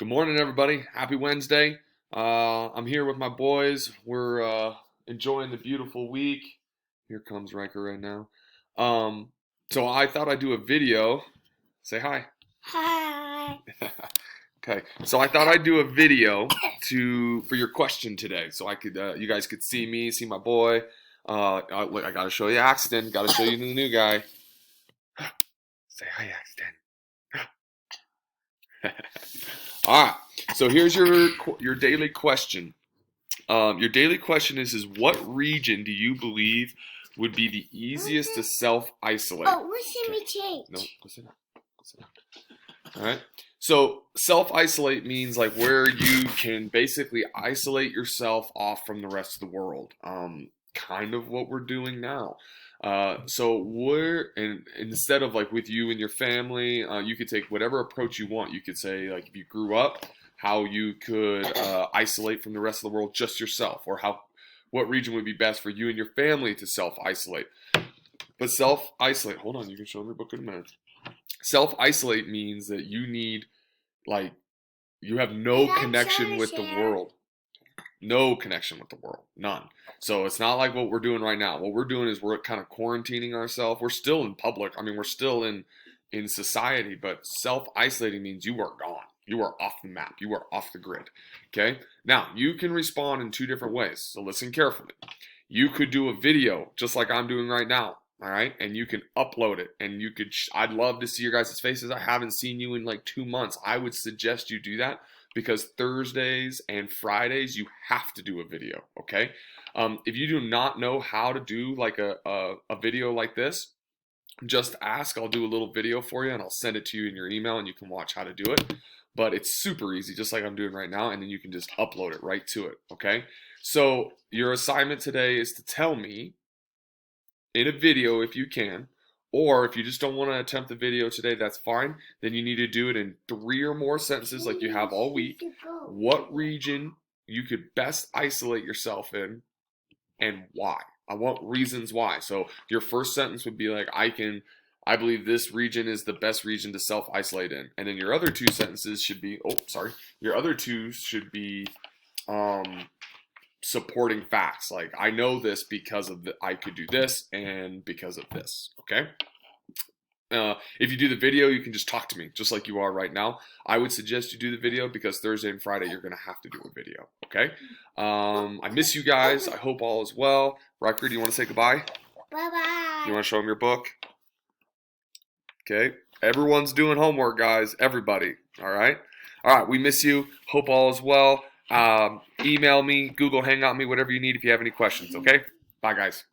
Good morning, everybody. Happy Wednesday. I'm here with my boys. We're enjoying the beautiful week. Here comes Riker right now. Um, so I thought I'd do a video. Say hi. Hi. Okay. So I thought I'd do a video for your question today, so I could you guys could see me, see my boy. Look, I gotta show you Axton. Gotta show you the new guy. Say hi, Axton. All right. So here's your daily question. Your daily question is what region do you believe would be the easiest to self-isolate? Oh, listen me change. No, listen up. Listen up. All right. So self-isolate means like where you can basically isolate yourself off from the rest of the world. Kind of what we're doing now. Instead of like with you and your family, you could take whatever approach you want. You could say like if you grew up, how you could isolate from the rest of the world just yourself, or what region would be best for you and your family to self-isolate. But self-isolate, hold on, you can show them your book in a minute. Self-isolate means that you have no connection with the world. No connection with the world. None. So it's not like what we're doing right now. What we're doing is we're kind of quarantining ourselves. We're still in public. I mean, we're still in society, but self-isolating means you are gone. You are off the map. You are off the grid. Okay? Now, you can respond in two different ways. So listen carefully. You could do a video just like I'm doing right now. All right? And you can upload it. And I'd love to see your guys' faces. I haven't seen you in like 2 months. I would suggest you do that, because Thursdays and Fridays you have to do a video, okay? If you do not know how to do like a video like this, just ask. I'll do a little video for you and I'll send it to you in your email and you can watch how to do it. But it's super easy, just like I'm doing right now, and then you can just upload it right to it, okay? So your assignment today is to tell me in a video, if you can, or if you just don't want to attempt the video today, that's fine. Then you need to do it in 3 or more sentences like you have all week. What region you could best isolate yourself in and why. I want reasons why. So your first sentence would be like, I believe this region is the best region to self-isolate in. And then your other 2 sentences should be, your other 2 should be supporting facts. Like, I know this because of I could do this and because of this, okay? If you do the video, you can just talk to me, just like you are right now. I would suggest you do the video because Thursday and Friday you're going to have to do a video, okay? I miss you guys. I hope all is well. Riker, do you want to say goodbye? Bye-bye. You want to show them your book? Okay. Everyone's doing homework, guys. Everybody. All right? All right, we miss you. Hope all is well. Email me, Google Hangout me, whatever you need if you have any questions, okay? Bye, guys.